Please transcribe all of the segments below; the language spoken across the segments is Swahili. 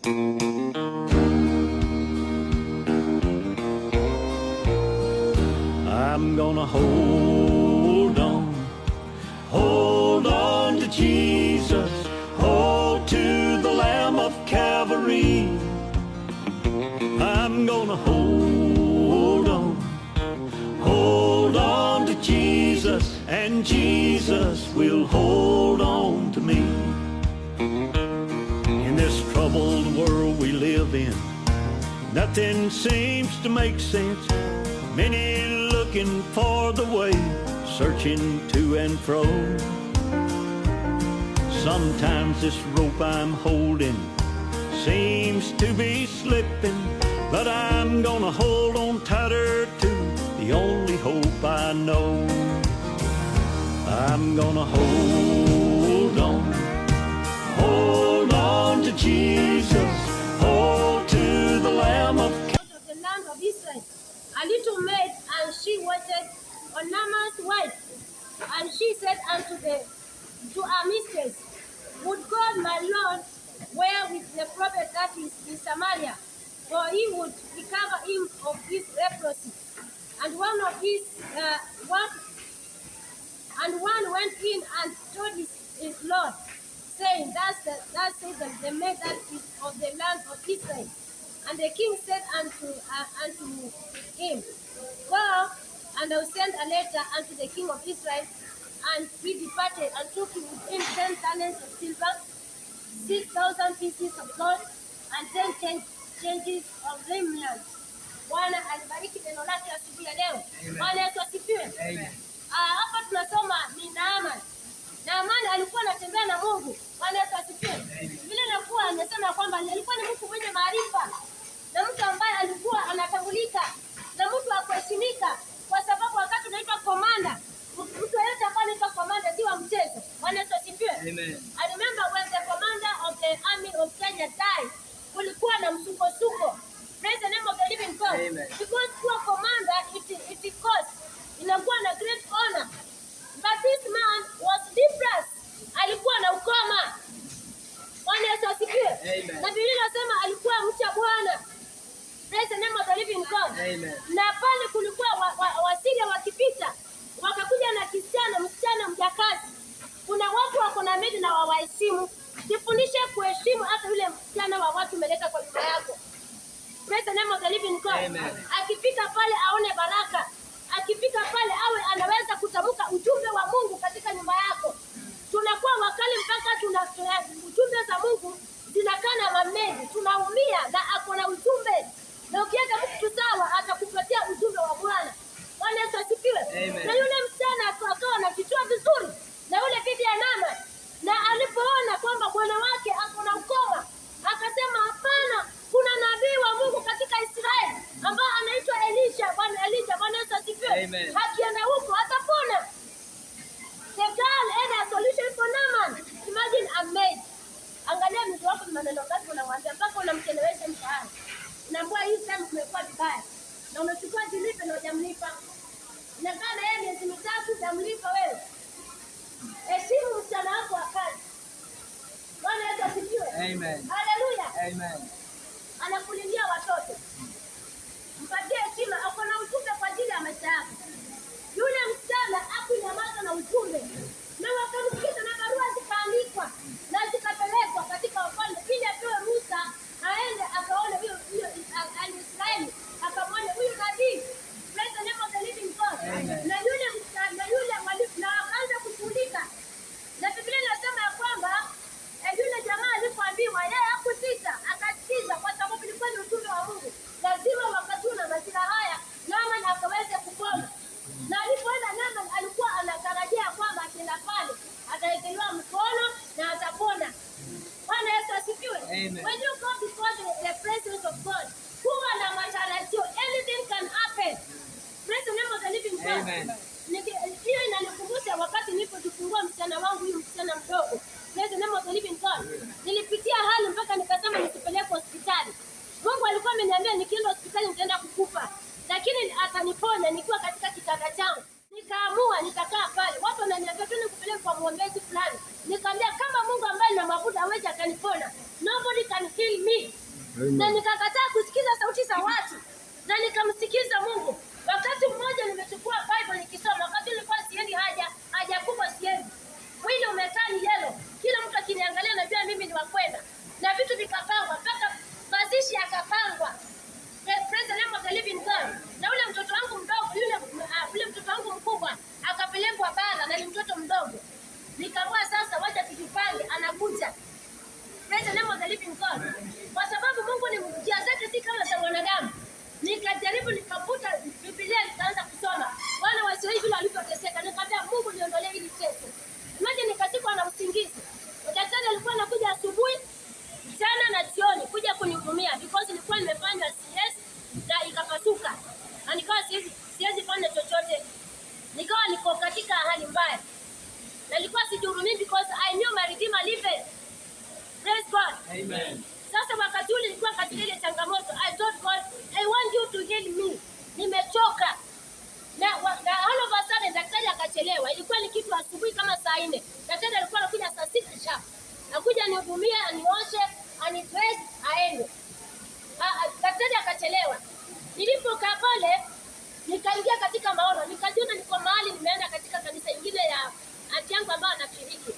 I'm gonna hold on to Jesus, hold to the Lamb of Calvary. I'm gonna hold on to Jesus, and Jesus will hold on to me. In this troubled world we live in, nothing seems to make sense. Many looking for the way, searching to and fro. Sometimes this rope I'm holding seems to be slipping, but I'm gonna hold on tighter to the only hope I know. I'm gonna hold on to Jesus, hold to the Lamb of the land of Israel. A little maid, and she waited on Naaman's wife, and she said to her mistress, would God my Lord were with the prophet that is in Samaria, for he would recover him of his leprosy. And one went in and told his Lord, saying, Thus says the maid that is of the land of Israel. And the king said unto him, Go, and I will send a letter unto the king of Israel. And he departed and took with him 10 talents of silver, 6,000 pieces of gold, and 10 changes of raiment. Bwana alibariki neno lake asubuhi ya leo. Bwana Yesu asifiwe. Hapa tunasoma ni Naaman. Naaman alikuwa anatembea na Mungu. Bwana Yesu asifiwe. Vile nakuwa anasema kwamba alikuwa ni mtu mwenye maarifa, na mtu ambaye alikuwa anatambulika, na mtu wa kuheshimika, kwa sababu wakati unaitwa komanda, mtu yeyote ambaye anaitwa komanda si wa mchezo. Bwana Yesu asifiwe. I remember when the commander of the army of Kenya died, kulikuwa na msukosuko. Praise the name of the living God. Amen. Because kuwa commander, it costs. Inakuwa na great honor. But this man was depressed. Alikuwa na ukoma. Bwana Yesu asifiwe. Na Biblia inasema alikuwa mcha Bwana. Praise the name of the living God. Amen. Na pale kulikuwa Wasiria wakipita, wakakuja na msichana mjakazi. Kuna watu wako na medi na wawaheshimu. Jifundishe kuheshimu hata yule msichana wa watu umeleta kwa nyumba yako. Praise the name of the living God. Amen. Akifika pale aone baraka. Akifika pale awe anaweza kutamka ujumbe wa Mungu katika nyumba yako. Tunakuwa wakali mpaka ujumbe za Mungu zinakaa na mamedi. Tunaumia na ako na ujumbe. Na ukienda mtu sawa atakupatia ujumbe wa Bwana. Bwana Yesu asifiwe. Na yule msichana akawa anajitua vizuri na yule bibi ya Naaman. Na alipoona kwamba bwana wake ako na ukoma, akasema hapana, kuna nabii wa Mungu katika Israeli ambaye anaitwa Elisha. Bwana Yesu asifiwe. Akienda huko atapona. The girl had a solution for Naaman. Imagine a maid. Angalia mtu wako ni maneno gani unamwambia mpaka unamchelewesha mshahara. Unaambia hii time umekuwa vibaya. Na unachukua jilipe na hujamlipa. Inakaa na yeye miezi mitatu hujamlipa wewe. Heshimu msichana wako wa kazi. Bwana Yesu asifiwe. Amen. Hallelujah. Amen. Anakulindia watoto. Mpatie heshima, ako na ujumbe kwa ajili ya maisha yako. Yule msichana hakunyamaza na ujumbe. Na wakamsikiza na barua zikaandikwa na zikapelekwa katika wafalme ili apewe ruhusa aende akaone huyo Israeli, akamwone huyu nabii. Praise the name of the living God. Na yule msichana na akaanza kushughulika. Na Biblia inasema ya kwamba yule jamaa alipoambiwa yeye hakusita, akasikiza kwa sababu ilikuwa ni ujumbe wa Mungu. Lazima wakati una majira haya Naaman akaweze kupona. Na alipoenda Naaman alikuwa anatarajia kwamba akienda pale atawekelewa mkono na atapona. Bwana Yesu asifiwe. When you go before the presence of God, kuwa na matarajio, anything can happen. Praise the name of the living God. Amen. Hiyo inanikumbusha wakati nilipojifungua msichana wangu, huyu msichana mdogo. Praise the name of the living God. Nilipitia hali mpaka nikasema nisipeleke hospitali. Mungu alikuwa ameniambia nikienda hospitali nitaenda kukufa, lakini ataniponya nikiwa katika kitanda changu. Nikaamua nikakaa pale. Watu wananiambia tu nikupeleke kwa muombezi fulani. Nikamwambia kama Mungu ambaye ninamwabudu hawezi akanipona, nobody can heal heal me. Na nikakataa kusikiza sauti za watu na nikamsikiza Mungu. Wakati mmoja nimechukua Bible nikisoma, wakati nilikuwa siendi haja kubwa siendi. Mwili umekaa ni yellow. Kila mtu akiniangalia anajua mimi ni wa kwenda. Na vitu vikapangwa, mpaka mazishi yakapangwa. Praise the name of the living God. Na ule mtoto wangu mdogo, yule mtoto wangu mkubwa akapelekwa bara na ni mtoto mdogo. Nikaamua sasa wacha tujipange, anakuja. Praise the name of the living God. Kwa sababu Mungu ni njia zake si kama za wanadamu. Nikajaribu nikavuta Biblia nikaanza kusoma. Wana wa Israeli vile walipoteseka, nikamwambia Mungu niondolee hili teso. Maji nikasikwa na usingizi. Daktari alikuwa anakuja asubuhi, mchana na jioni kuja kunihudumia because nilikuwa nimefanya CS na ikapasuka. Na nikawa siwezi fanya chochote. Nikawa niko katika hali mbaya. Na nilikuwa sijihurumii because I knew my Redeemer liveth. Praise God. Amen. Sasa wakati ule nilikuwa katika ile changamoto. I told God, I want you to heal me. Nimechoka. Na all of a sudden daktari akachelewa. Ilikuwa ni kitu asubuhi kama saa 4. Daktari alikuwa anakuja saa 6 sharp. Nakuja nihudumie, anioshe, anidress, aende. Daktari akachelewa. Nilipokaa pale nikaingia katika maono. Nikajiona niko mahali nimeenda katika kanisa lingine ya anti yangu ambao anashiriki.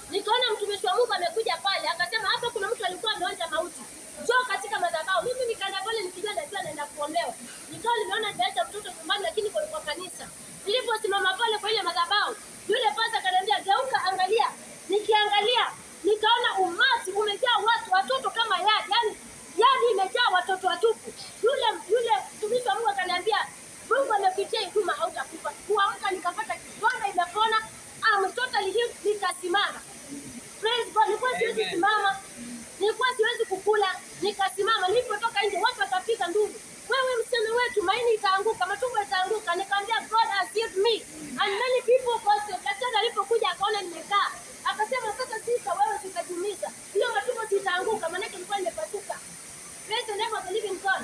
Nikaona mtumishi wa Mungu amekuja pale, akasema hapa kuna mtu alikuwa ameonja mauti. Njoo katika madhabahu. Mimi nikaenda pale nikijua najua naenda kuombewa. Nikawa nimeona nimeacha mtoto nyumbani lakini kwa kanisa. Niliposimama pale kwa ile madhabahu, yule pasta akaniambia geuka angalia. Nikiangalia, nikaona umati umejaa watoto kama yadi. Yadi imejaa watoto watupu. Yule mtumishi wa Mungu akaniambia, Mungu amepitia huduma hautakufa. Kuamka nikapata kidonda imepona. Mtoto nikasimama. Praise God. Nilikuwa siwezi simama. Nilikuwa siwezi kukula. Nikasimama. Nilipotoka nje watu wakapiga nduru. Wewe msichana wetu maini itaanguka, matumbo itaanguka. Nikamwambia God has healed me. And many people gossip. Daktari alipokuja akaona nimekaa. Akasema sasa sisa wewe sitajumiza. Hiyo matumbo itaanguka maana nilikuwa nimepasuka. Praise the name of the living God.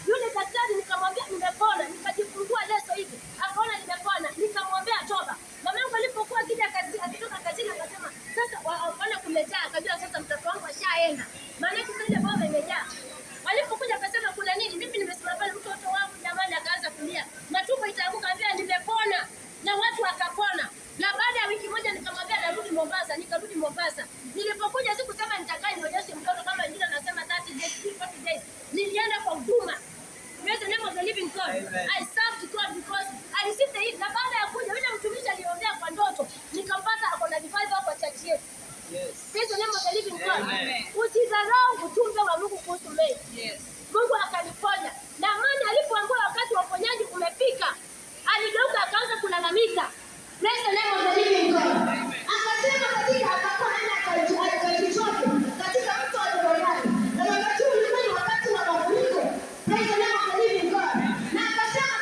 Yule daktari nikamwambia nimepona. Nikajifungua leso hivi. Akaona nimepona. Nikamwambia toba. Mama yangu alipokuwa akitoka kazini akasema sasa waona kumejaa, akajua sasa mtoto wangu ashaenda. Maana ile bomba imejaa. Walipokuja akasema kuna nini? Mimi nimesimama pale mtoto wangu jamani akaanza kulia. Matumbo itaanguka ambia nimepona. Na watu wakapona. Na baada ya wiki moja nikamwambia narudi Mombasa, nikarudi Mombasa. Nilipokuja sikusema nitakaa nionyeshe mtoto kama wengine anasema 30 days, 40 days. Nilienda kwa huduma. Praise the name of the living God. Amen. I served God because I received the healing. Na baada ya kuja yule mtumishi aliombea kwa ndoto, nikampata hapo na revival kwa church yetu. Yes. Praise the name of the living God. Amen. Usidharau ujumbe wa Mungu kuhusu mimi. Yes. Mungu akaniponya. Na amani alipoambiwa wakati wa uponyaji umefika, aligeuka akaanza kulalamika. Praise the name of the living God. Akasema katika akakuwa akajichote katika mto wa Yordani. Na wakati ulikuwa ni wakati wa mafuriko. Praise the name of the living God. Na akasema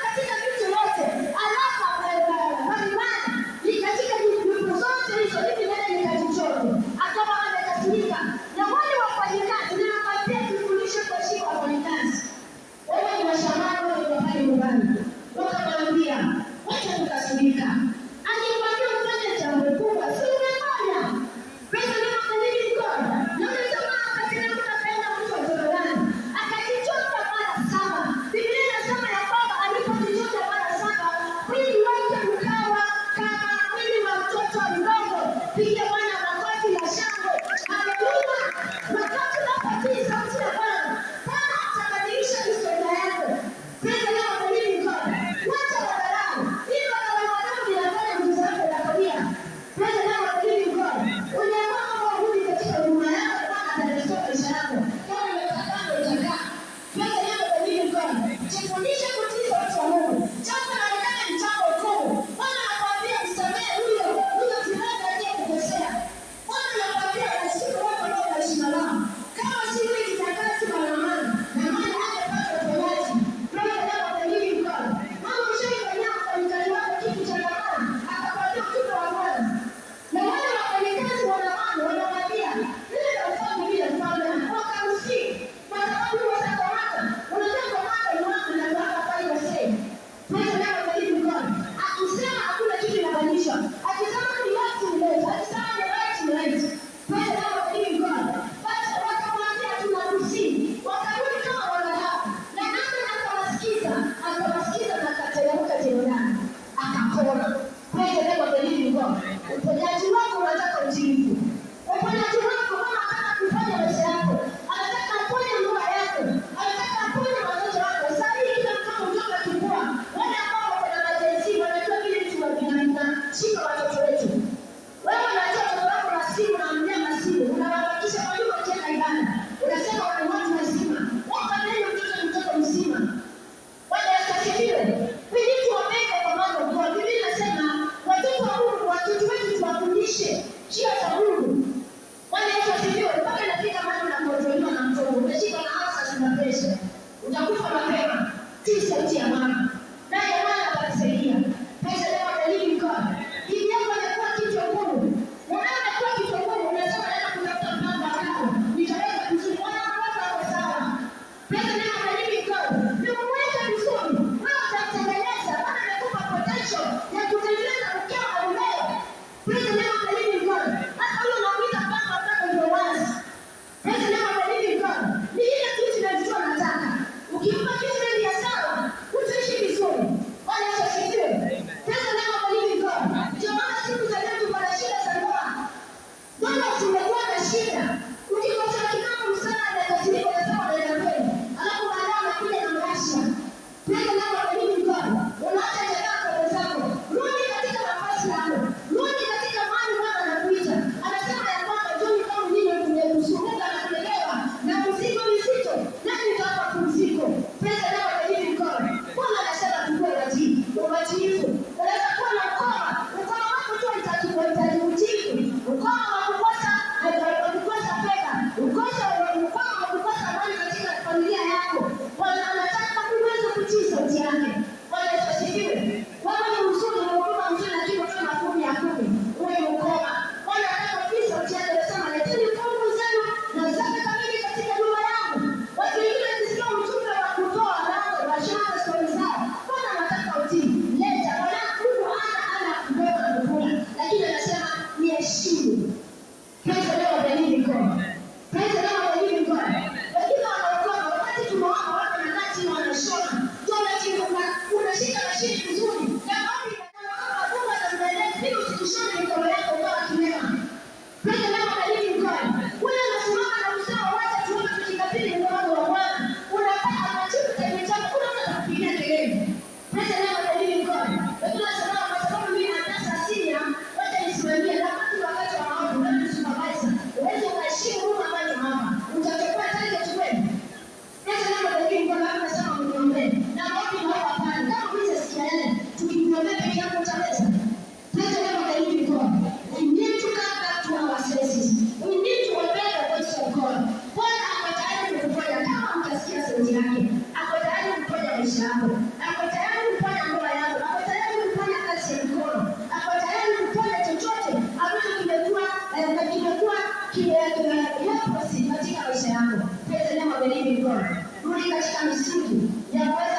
the living God. Rudi katika misingi ya kuweza